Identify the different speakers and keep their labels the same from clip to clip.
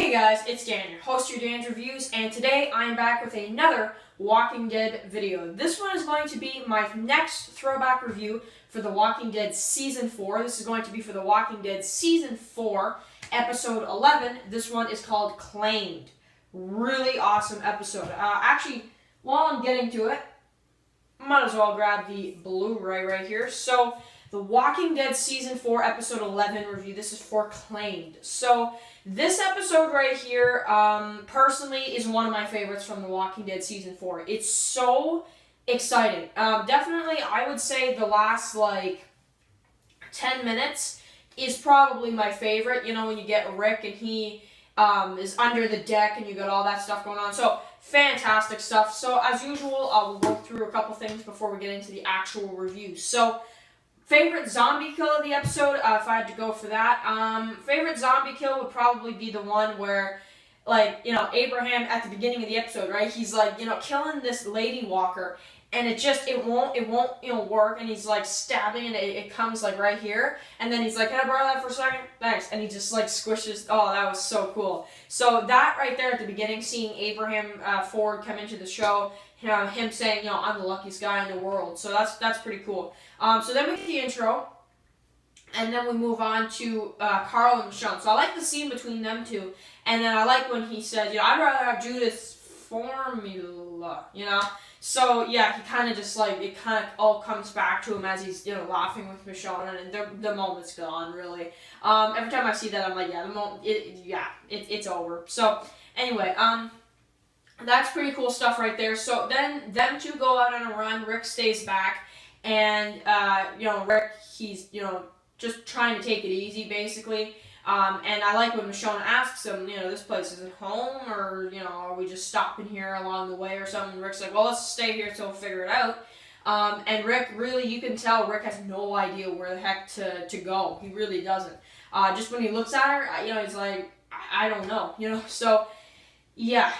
Speaker 1: Hey guys, it's Dan, your host of Dan's Reviews, and today I am back with another Walking Dead video. This one is going to be my next throwback review for The Walking Dead Season 4. This is going to be for The Walking Dead Season 4, Episode 11. This one is called Claimed. Really awesome episode. Actually, while I'm getting to it, might as well grab the Blu-ray right here. So, The Walking Dead Season 4, Episode 11 review. This is for Claimed. So, this episode right here, personally, is one of my favorites from The Walking Dead Season 4. It's so exciting. Definitely, I would say the last, 10 minutes is probably my favorite. You know, when you get Rick and he is under the deck and you got all that stuff going on. So, fantastic stuff. So, as usual, I'll go through a couple things before we get into the actual review. So, favorite zombie kill of the episode, if I had to go for that. Favorite zombie kill would probably be the one where, Abraham at the beginning of the episode, right? He's killing this lady walker, and it won't, work, and he's stabbing, and it comes right here, and then he's like, can I borrow that for a second? Thanks. And he just squishes. Oh, that was so cool. So that right there at the beginning, seeing Abraham Ford come into the show, him saying, I'm the luckiest guy in the world. So that's pretty cool. So then we get the intro, and then we move on to Carl and Michonne. So I like the scene between them two, and then I like when he says, I'd rather have Judith's formula, So yeah, he kind of just it kind of all comes back to him as he's laughing with Michonne, and the moment's gone really. Every time I see that, I'm like, yeah, the moment, it's over. So anyway, that's pretty cool stuff right there. So then them two go out on a run. Rick stays back. And, Rick, he's, just trying to take it easy, basically. And I like when Michonne asks him, this place is it home, or, are we just stopping here along the way or something? And Rick's like, well, let's stay here till we figure it out. And Rick, really, you can tell Rick has no idea where the heck to go. He really doesn't. Just when he looks at her, he's like, I don't know, so... Yeah,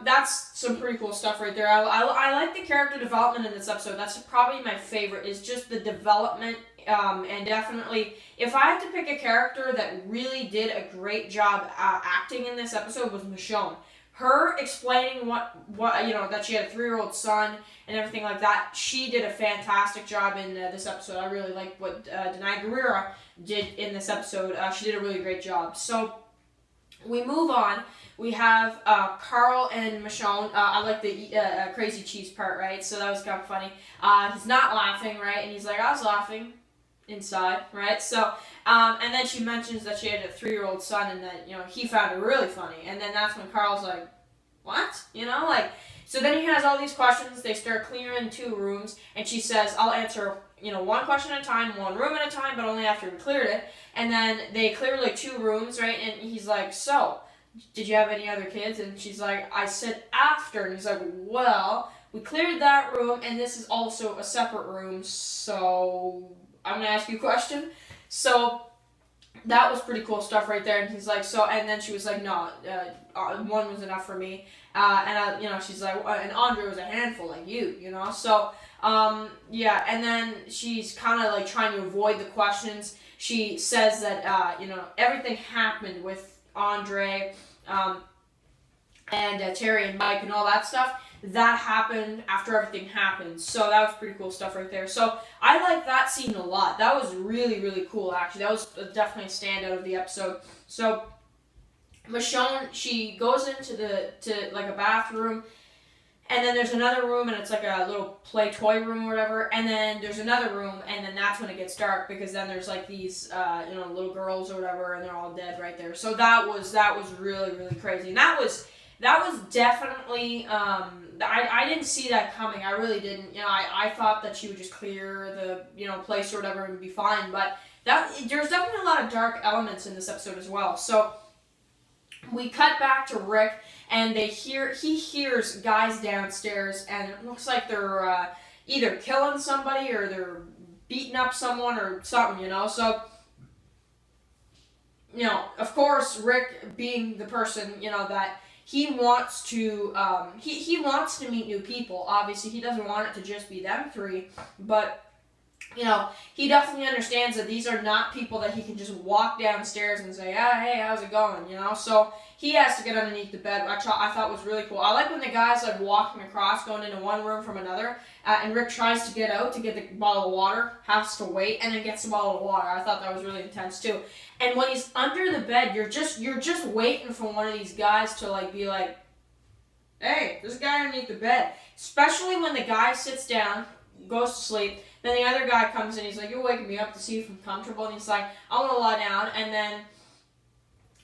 Speaker 1: that's some pretty cool stuff right there. I like the character development in this episode. That's probably my favorite, is just the development, and definitely, if I had to pick a character that really did a great job acting in this episode, was Michonne. Her explaining what that she had a 3-year-old son and everything like that, she did a fantastic job in this episode. I really like what Denai Guerrera did in this episode. She did a really great job. So, we move on. We have Carl and Michonne. I like the crazy cheese part, right? So that was kind of funny. He's not laughing, right? And he's like, I was laughing inside, right? So, and then she mentions that she had a 3-year-old son and that, he found it really funny. And then that's when Carl's like, what? So then he has all these questions. They start clearing 2 rooms. And she says, I'll answer, 1 question at a time, 1 room at a time, but only after we cleared it. And then they clear 2 rooms, right? And he's like, so... did you have any other kids? And she's like, I said after. And he's like, well, we cleared that room, and this is also a separate room, so I'm going to ask you a question. So that was pretty cool stuff right there. And he's like, so, and then she was like, no, 1 was enough for me. She's like, and Andre was a handful like you, So, and then she's kind of trying to avoid the questions. She says that, everything happened with Andre, and Terry and Mike and all that stuff, that happened after everything happened. So that was pretty cool stuff right there. So I like that scene a lot. That was really, really cool, actually. That was definitely a standout of the episode. So Michonne, she goes into a bathroom, and then there's another room, and it's a little play toy room or whatever, and then there's another room, and then that's when it gets dark, because then there's these little girls or whatever, and they're all dead right there. So that was really, really crazy. And that was definitely I didn't see that coming. I really didn't. I thought that she would just clear the place or whatever and be fine, but there's definitely a lot of dark elements in this episode as well. So we cut back to Rick, and he hears guys downstairs, and it looks like they're either killing somebody or they're beating up someone or something, So, of course, Rick, being the person, that he wants to, he wants to meet new people. Obviously, he doesn't want it to just be them 3, but he definitely understands that these are not people that he can just walk downstairs and say, hey, how's it going, So he has to get underneath the bed, which I thought was really cool. I like when the guy's like walking across, going into one room from another, and Rick tries to get out to get the bottle of water, has to wait, and then gets the bottle of water. I thought that was really intense too. And when he's under the bed, you're just waiting for one of these guys to like be like, hey, there's a guy underneath the bed. Especially when the guy sits down, goes to sleep, then the other guy comes in, he's like, you're waking me up to see if I'm comfortable, and he's like, I want to lie down, and then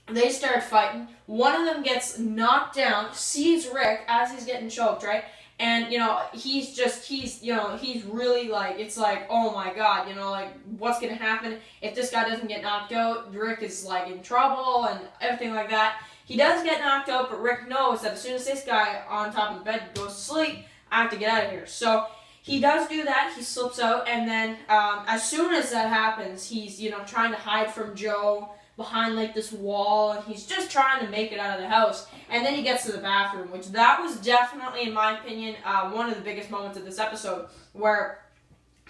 Speaker 1: they start fighting. One of them gets knocked down, sees Rick as he's getting choked, right? And, he's really like, it's like, oh my God, like, what's going to happen if this guy doesn't get knocked out? Rick is, like, in trouble and everything like that. He does get knocked out, but Rick knows that as soon as this guy on top of the bed goes to sleep, I have to get out of here. So he does do that. He slips out, and then as soon as that happens, he's, trying to hide from Joe behind, like, this wall, and he's just trying to make it out of the house. And then he gets to the bathroom, which that was definitely, in my opinion, one of the biggest moments of this episode, where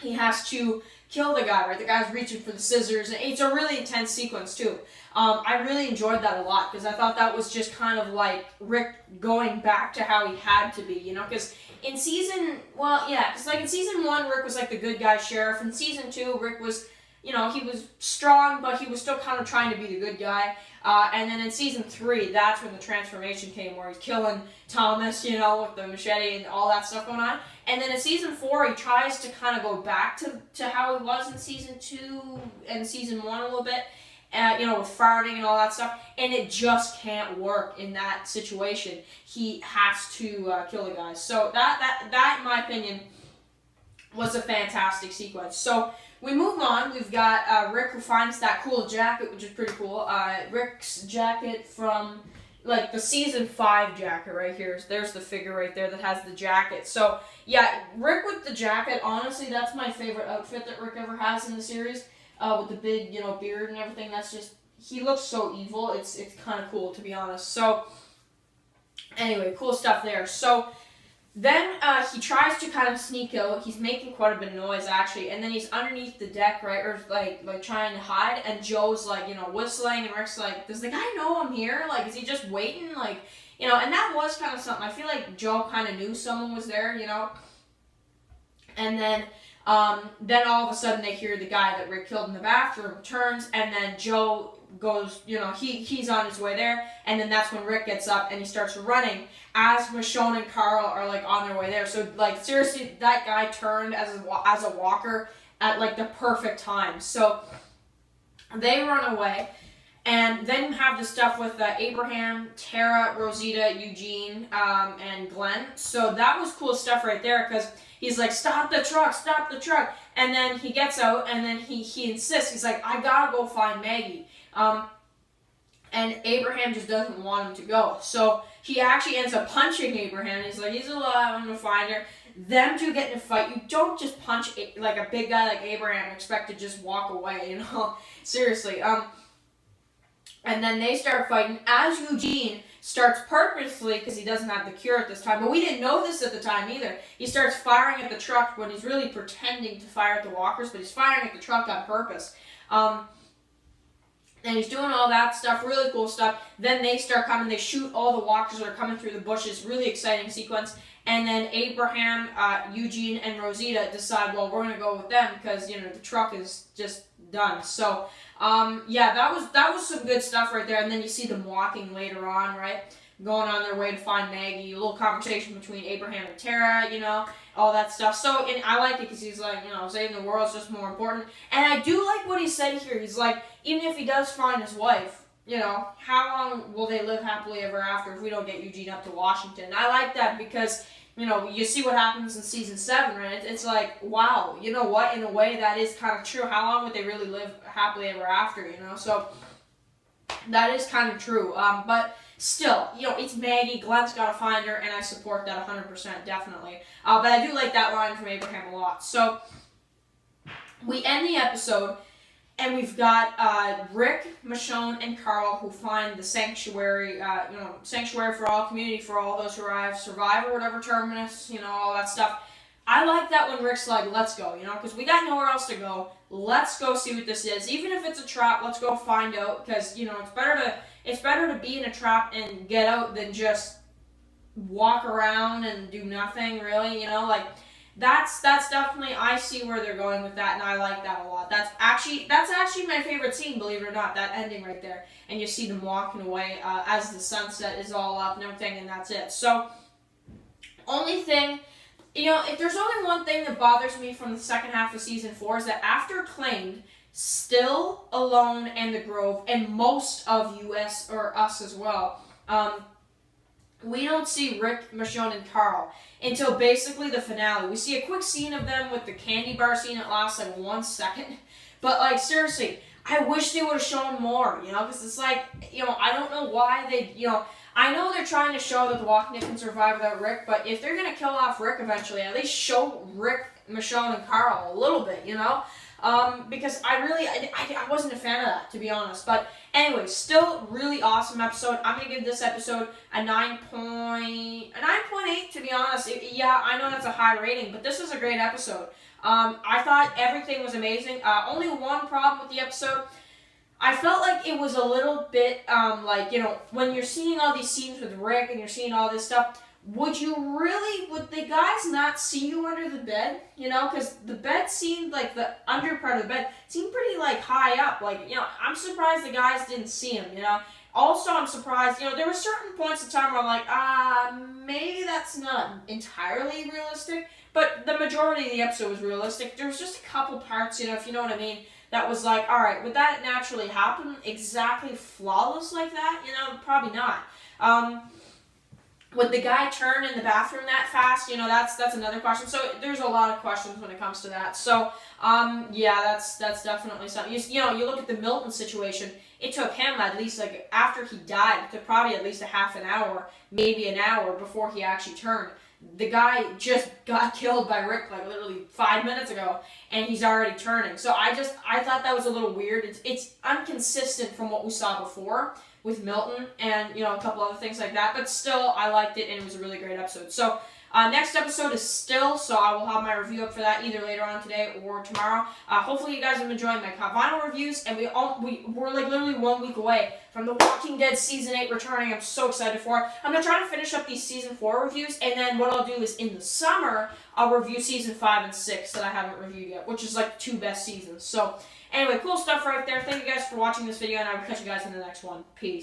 Speaker 1: he has to kill the guy, right? The guy's reaching for the scissors, and it's a really intense sequence, too. I really enjoyed that a lot, because I thought that was just kind of like Rick going back to how he had to be, because in season 1, Rick was like the good guy sheriff. In season 2, Rick was, he was strong, but he was still kind of trying to be the good guy. And then in season 3, that's when the transformation came, where he's killing Thomas, with the machete and all that stuff going on. And then in season 4, he tries to kind of go back to how he was in season 2 and season 1 a little bit. With farting and all that stuff, and it just can't work in that situation. He has to kill the guys. So that, in my opinion, was a fantastic sequence. So we move on. We've got Rick, who finds that cool jacket, which is pretty cool. Rick's jacket from, like, the season 5 jacket right here. There's the figure right there that has the jacket. So yeah, Rick with the jacket, honestly, that's my favorite outfit that Rick ever has in the series. With the big, beard and everything. That's just, he looks so evil. It's kind of cool, to be honest. So, anyway, cool stuff there. So, then he tries to kind of sneak out. He's making quite a bit of noise, actually. And then he's underneath the deck, right? Or, like trying to hide. And Joe's, like, whistling. And Rick's like, does the guy know I'm here? Like, is he just waiting? Like, and that was kind of something. I feel like Joe kind of knew someone was there, And then all of a sudden they hear the guy that Rick killed in the bathroom turns, and then Joe goes, he's on his way there, and then that's when Rick gets up and he starts running as Michonne and Carl are, like, on their way there. So, like, seriously, that guy turned as a walker at, like, the perfect time. So they run away, and then you have the stuff with Abraham, Tara, Rosita, Eugene, and Glenn. So that was cool stuff right there, because he's like, stop the truck. And then he gets out, and then he insists. He's like, I gotta go find Maggie. And Abraham just doesn't want him to go. So he actually ends up punching Abraham. He's like, he's alive, I'm gonna find her. Them two get in a fight. You don't just punch, like, a big guy like Abraham and expect to just walk away, Seriously. And then they start fighting as Eugene starts purposely, because he doesn't have the cure at this time, but we didn't know this at the time either. He starts firing at the truck when he's really pretending to fire at the walkers, but he's firing at the truck on purpose. And he's doing all that stuff, really cool stuff. Then they start coming, they shoot all the walkers that are coming through the bushes, really exciting sequence. And then Abraham, Eugene, and Rosita decide, well, we're going to go with them because, the truck is just done. So, yeah, that was some good stuff right there. And then you see them walking later on, right? Going on their way to find Maggie. A little conversation between Abraham and Tara, all that stuff. So, and I like it because he's like, saving the world is just more important. And I do like what he said here. He's like, even if he does find his wife, how long will they live happily ever after if we don't get Eugene up to Washington? I like that because, you see what happens in season 7, right? It's like, wow, you know what? In a way, that is kind of true. How long would they really live happily ever after, So, that is kind of true. But still, it's Maggie. Glenn's got to find her, and I support that 100%, definitely. But I do like that line from Abraham a lot. So, we end the episode, and we've got Rick, Michonne, and Carl who find the sanctuary, sanctuary for all, community for all, those who survive or whatever terminus, all that stuff. I like that when Rick's like, let's go, you know, because we got nowhere else to go. Let's go see what this is. Even if it's a trap, let's go find out, because, you know, it's better to be in a trap and get out than just walk around and do nothing, really, you know, like, that's definitely, I see where they're going with that, and I like that a lot. That's actually my favorite scene, believe it or not, that ending right there, and you see them walking away as the sunset is all up and everything, and that's it. So, only thing, you know, if there's only one thing that bothers me from the second half of season 4 is that after Claimed, Still, Alone, and The Grove, and most of US, or us as well, we don't see Rick, Michonne, and Carl until basically the finale. We see a quick scene of them with the candy bar scene. It lasts like 1 second. But, like, seriously, I wish they would have shown more, you know, because it's like, you know, I don't know why they, you know, I know they're trying to show that the Walking Dead can survive without Rick, but if they're going to kill off Rick eventually, at least show Rick, Michonne, and Carl a little bit, you know? Because I wasn't a fan of that, to be honest. But anyway, still really awesome episode. I'm going to give this episode a 9.8, to be honest. Yeah, I know that's a high rating, but this was a great episode. I thought everything was amazing. Only one problem with the episode. I felt like it was a little bit, like, you know, when you're seeing all these scenes with Rick and you're seeing all this stuff, would the guys not see you under the bed? You know, because the bed seemed like the under part of the bed seemed pretty, like, high up. Like, you know, I'm surprised the guys didn't see him, you know. Also, I'm surprised, you know, there were certain points of time where I'm like, maybe that's not entirely realistic, but the majority of the episode was realistic. There was just a couple parts, you know, if you know what I mean, that was like, alright, would that naturally happen exactly flawless like that? You know, probably not. Would the guy turn in the bathroom that fast? You know, that's another question. So there's a lot of questions when it comes to that. So, yeah, that's definitely something. You know, you look at the Milton situation. It took him at least, like, after he died, it took probably at least a half an hour, maybe an hour before he actually turned. The guy just got killed by Rick, like, literally 5 minutes ago, and he's already turning. So I thought that was a little weird. It's inconsistent from what we saw before with Milton and, you know, a couple other things like that. But still, I liked it, and it was a really great episode. So, next episode is Still, so I will have my review up for that either later on today or tomorrow. Hopefully you guys have enjoyed my vinyl reviews, and we're like literally 1 week away from The Walking Dead Season 8 returning. I'm so excited for it. I'm going to try to finish up these Season 4 reviews, and then what I'll do is in the summer, I'll review Season 5 and 6 that I haven't reviewed yet, which is like 2 best seasons. So, anyway, cool stuff right there. Thank you guys for watching this video, and I will catch you guys in the next one. Peace.